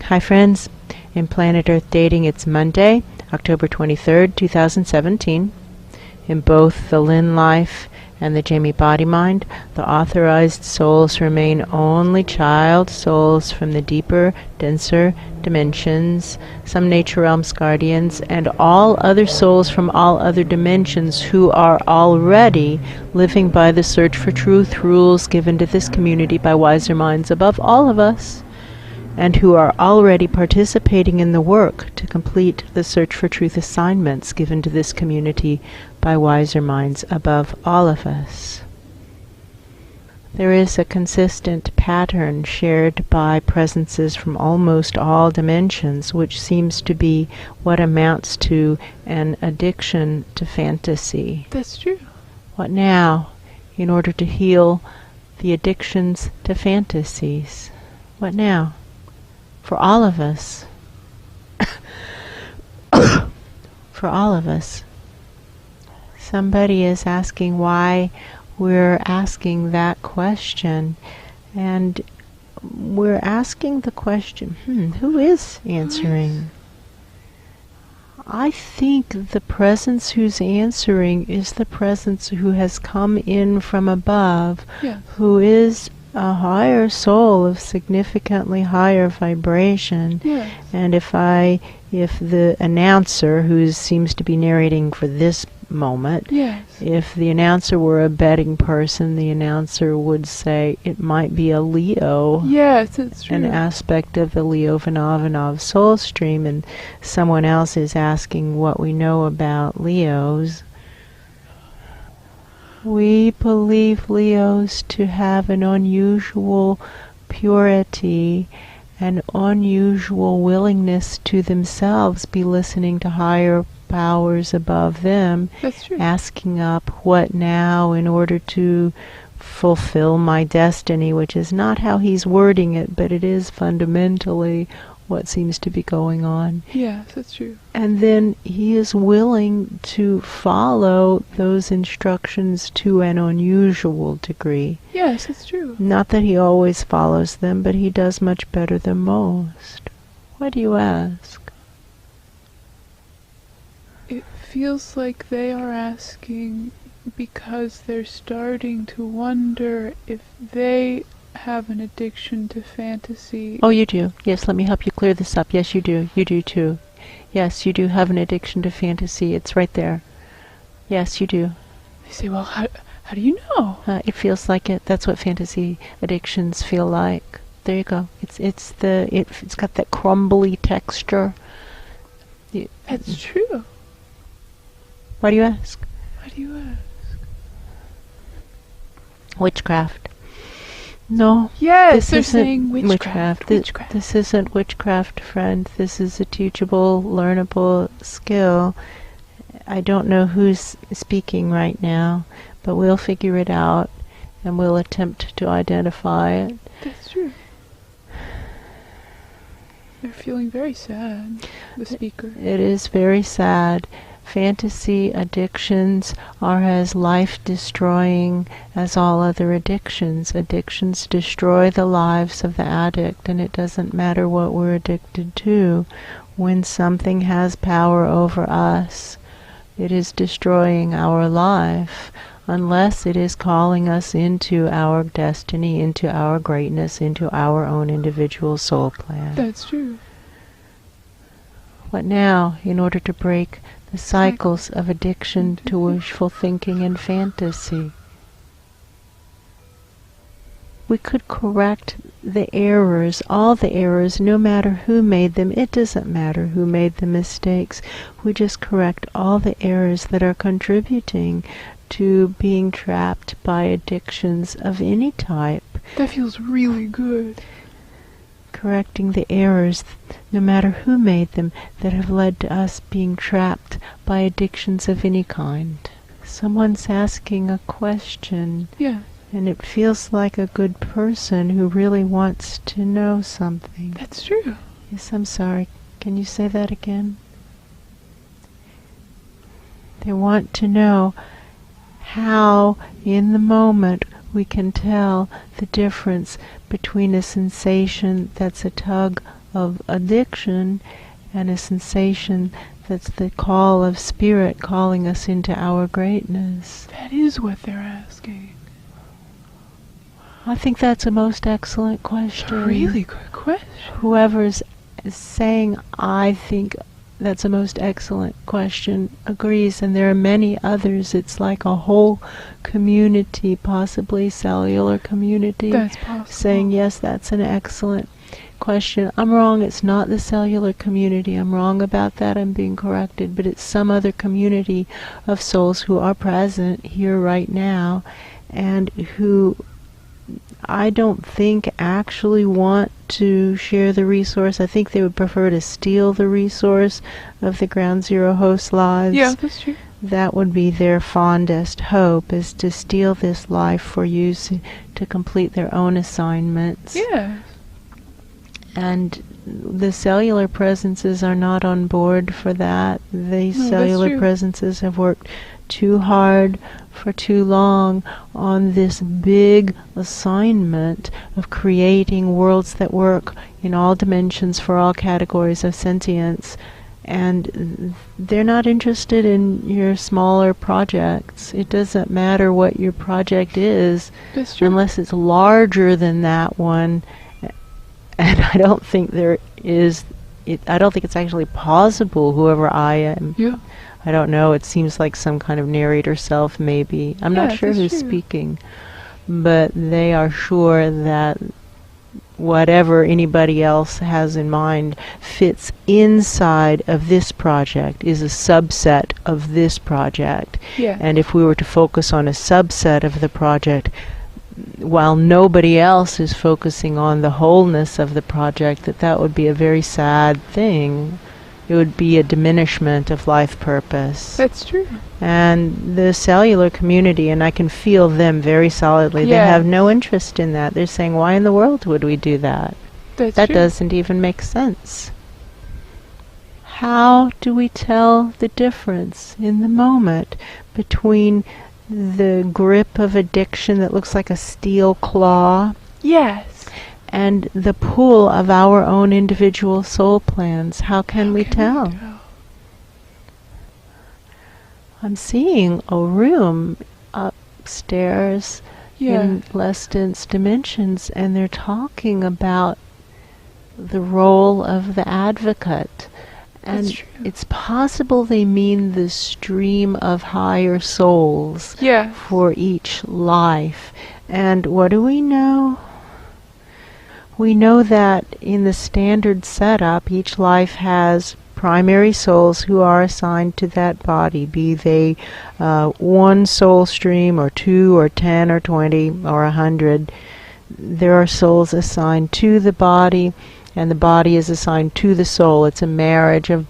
Hi friends, in Planet Earth Dating it's Monday, October 23rd, 2017. In both the Lynn life and the Jamie body mind, the authorized souls remain only child souls from the deeper, denser dimensions, some nature realms guardians, and all other souls from all other dimensions who are already living by the search for truth rules given to this community by wiser minds above all of us, and who are already participating in the work to complete the search for truth assignments given to this community by wiser minds above all of us. There is a consistent pattern shared by presences from almost all dimensions, which seems to be what amounts to an addiction to fantasy. That's true. What now, in order to heal the addictions to fantasies? What now? For all of us. For all of us. Somebody is asking why we're asking that question. And we're asking the question, who is answering? I think the presence who's answering is the presence who has come in from above, Yes. who is a higher soul of significantly higher vibration. Yes. And if the announcer, who seems to be narrating for this moment, Yes. if the announcer were a betting person, the announcer would say it might be a Leo. Yes, it's true. An aspect of the Leo Vanov soul stream, and someone else is asking what we know about Leos. We believe Leos to have an unusual purity, an unusual willingness to themselves be listening to higher powers above them, That's true. asking up what now in order to fulfill my destiny, which is not how he's wording it, but it is fundamentally what seems to be going on. Yes, that's true. And then he is willing to follow those instructions to an unusual degree. Yes, it's true. Not that he always follows them, but he does much better than most. Why do you ask? It feels like they are asking because they're starting to wonder if they have an addiction to fantasy. Oh, you do. Yes, let me help you clear this up. Yes, you do. You do too. Yes, you do have an addiction to fantasy. It's right there. Yes, you do. They say, well, how do you know? It feels like it. That's what fantasy addictions feel like. There you go. It's got that crumbly texture. That's true. Why do you ask? Why do you ask? Witchcraft. No. Yes, they're isn't saying witchcraft. Witchcraft. This isn't witchcraft, friend. This is a teachable, learnable skill. I don't know who's speaking right now, but we'll figure it out, and we'll attempt to identify it. That's true. They're feeling very sad, the speaker. It is very sad. Fantasy addictions are as life-destroying as all other addictions. Addictions destroy the lives of the addict, and it doesn't matter what we're addicted to. When something has power over us, it is destroying our life, unless it is calling us into our destiny, into our greatness, into our own individual soul plan. That's true. What now, in order to break the cycles of addiction to wishful thinking and fantasy? We could correct the errors, all the errors, no matter who made them. It doesn't matter who made the mistakes. We just correct all the errors that are contributing to being trapped by addictions of any type. That feels really good. Correcting the errors, no matter who made them, that have led to us being trapped by addictions of any kind. Someone's asking a question. Yeah. And it feels like a good person who really wants to know something. That's true. Yes, I'm sorry. Can you say that again? They want to know how, in the moment, we can tell the difference between a sensation that's a tug of addiction and a sensation that's the call of spirit calling us into our greatness. That is what they're asking. I think that's a most excellent question. A really good question. Whoever's saying, I think that's a most excellent question, agrees, and there are many others. It's like a whole community, possibly cellular community, That's possible. saying, yes, that's an excellent question. I'm wrong, it's not the cellular community. I'm wrong about that, I'm being corrected, but it's some other community of souls who are present here right now and who I don't think actually want to share the resource. I think they would prefer to steal the resource of the Ground Zero host lives. Yeah, that's true. That would be their fondest hope, is to steal this life for use to complete their own assignments. Yeah. And the cellular presences are not on board for that. The cellular presences have worked too hard for too long on this big assignment of creating worlds that work in all dimensions for all categories of sentience. And they're not interested in your smaller projects. It doesn't matter what your project is unless it's larger than that one. And I don't think there is, I don't think it's actually possible, whoever I am. Yeah. I don't know, it seems like some kind of narrator self maybe. I'm not sure who's speaking. But they are sure that whatever anybody else has in mind fits inside of this project, is a subset of this project. Yeah. And if we were to focus on a subset of the project, while nobody else is focusing on the wholeness of the project, that would be a very sad thing. It would be a diminishment of life purpose. That's true. And the cellular community, and I can feel them very solidly, they have no interest in that. They're saying, why in the world would we do that? That doesn't even make sense. How do we tell the difference in the moment between the grip of addiction that looks like a steel claw? Yes. And the pull of our own individual soul plans? How can we tell? I'm seeing a room upstairs in less dense dimensions, and they're talking about the role of the advocate. And it's possible they mean the stream of higher souls for each life. And what do we know? We know that in the standard setup, each life has primary souls who are assigned to that body, be they one soul stream or 2 or 10 or 20 or 100. There are souls assigned to the body, and the body is assigned to the soul. It's a marriage of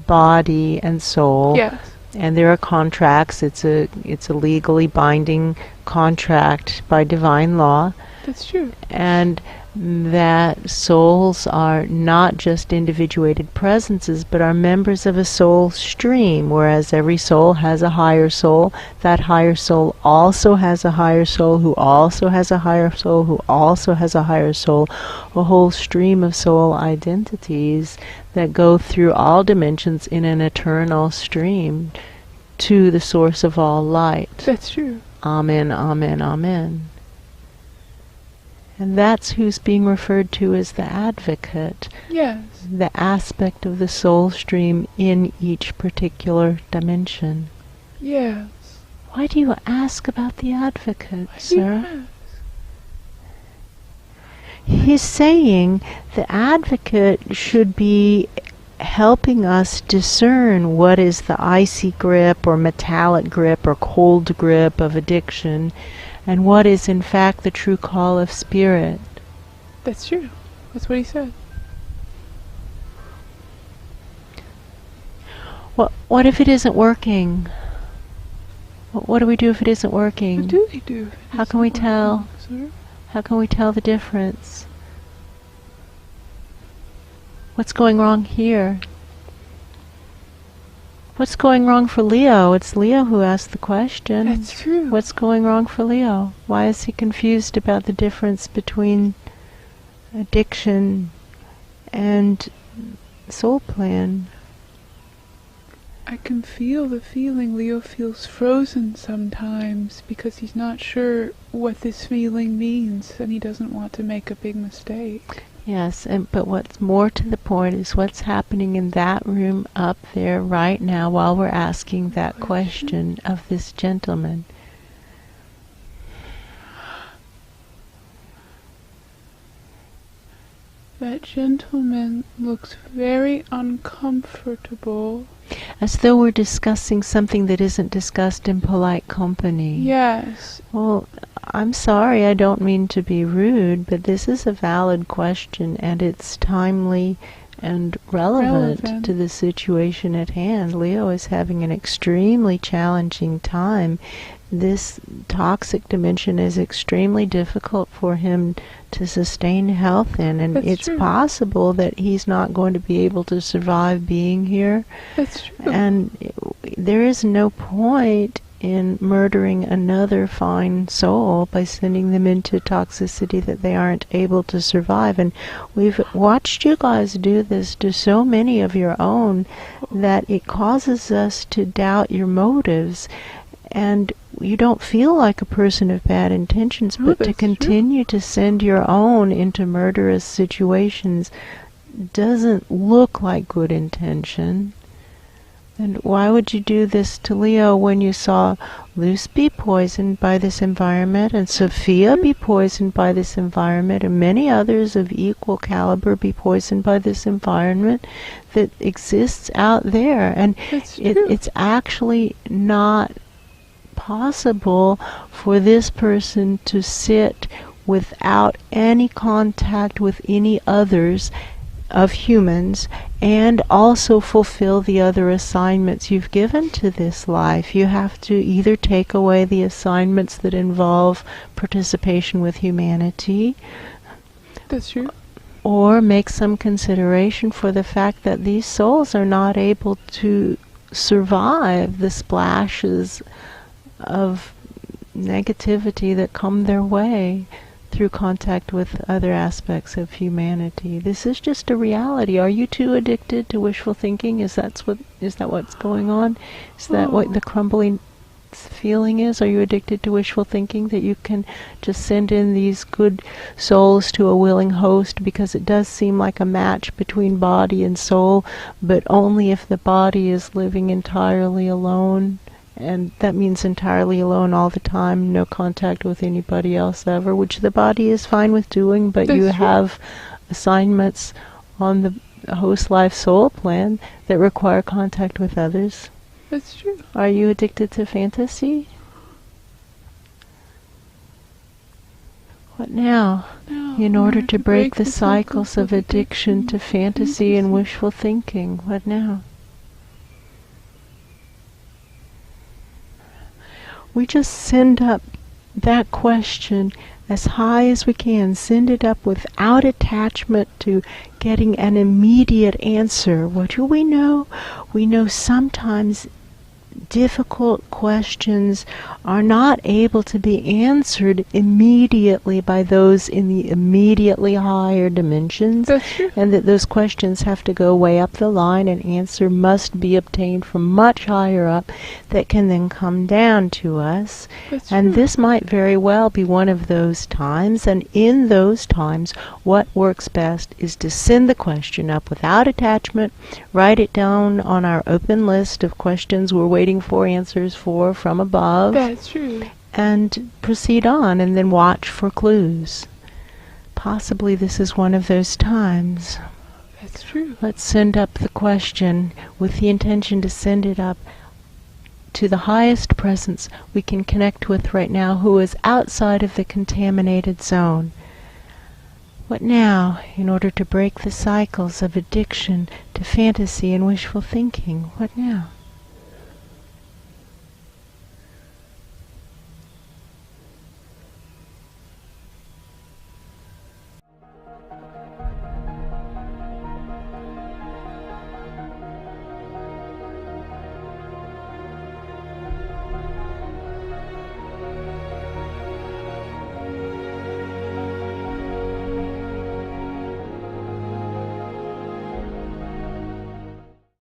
body and soul. Yes. And there are contracts. It's a legally binding contract by divine law. That's true. And that souls are not just individuated presences, but are members of a soul stream, whereas every soul has a higher soul. That higher soul also has a higher soul, who also has a higher soul, who also has a higher soul, a whole stream of soul identities that go through all dimensions in an eternal stream to the source of all light. That's true. Amen, amen, amen. And that's who's being referred to as the advocate. Yes. The aspect of the soul stream in each particular dimension. Yes. Why do you ask about the advocate, sir? He's saying the advocate should be helping us discern what is the icy grip or metallic grip or cold grip of addiction, and what is in fact the true call of spirit. That's true. That's what he said. What if it isn't working? What do we do if it isn't working? What do they do? How can we tell? How can we tell the difference? What's going wrong here? What's going wrong for Leo? It's Leo who asked the question. That's true. What's going wrong for Leo? Why is he confused about the difference between addiction and soul plan. I can feel the feeling. Leo feels frozen sometimes because he's not sure what this feeling means and he doesn't want to make a big mistake. Yes, but what's more to the point is what's happening in that room up there right now while we're asking that question of this gentleman. That gentleman looks very uncomfortable. As though we're discussing something that isn't discussed in polite company. Yes. Well, I'm sorry, I don't mean to be rude, but this is a valid question, and it's timely and relevant to the situation at hand. Leo is having an extremely challenging time. This toxic dimension is extremely difficult for him to sustain health in, and That's it's true. possible that he's not going to be able to survive being here. That's true. And there is no point in murdering another fine soul by sending them into toxicity that they aren't able to survive. And we've watched you guys do this to so many of your own that it causes us to doubt your motives. And you don't feel like a person of bad intentions, but to continue to send your own into murderous situations doesn't look like good intention. And why would you do this to Leo when you saw Luce be poisoned by this environment, and Sophia be poisoned by this environment, and many others of equal caliber be poisoned by this environment that exists out there? And it's actually not possible for this person to sit without any contact with any others of humans and also fulfill the other assignments you've given to this life. You have to either take away the assignments that involve participation with humanity. That's true. Or make some consideration for the fact that these souls are not able to survive the splashes of negativity that come their way through contact with other aspects of humanity. This is just a reality. Are you too addicted to wishful thinking? Is that what's going on? Is that what the crumbling feeling is? Are you addicted to wishful thinking, that you can just send in these good souls to a willing host because it does seem like a match between body and soul, but only if the body is living entirely alone? And that means entirely alone all the time, no contact with anybody else ever, which the body is fine with doing, but you have assignments on the host life soul plan that require contact with others. That's true. Are you addicted to fantasy? What now? In order to break the cycles of addiction to fantasy and wishful thinking, what now? We just send up that question as high as we can. Send it up without attachment to getting an immediate answer. What do we know? We know sometimes difficult questions are not able to be answered immediately by those in the immediately higher dimensions. That's true. And that those questions have to go way up the line, and answer must be obtained from much higher up that can then come down to us. That's and true. This might very well be one of those times, and in those times what works best is to send the question up without attachment, write it down on our open list of questions we're waiting for answers for from above. That's true. And proceed on, and then watch for clues. Possibly this is one of those times. That's true. Let's send up the question with the intention to send it up to the highest presence we can connect with right now, who is outside of the contaminated zone. What now, in order to break the cycles of addiction to fantasy and wishful thinking? What now?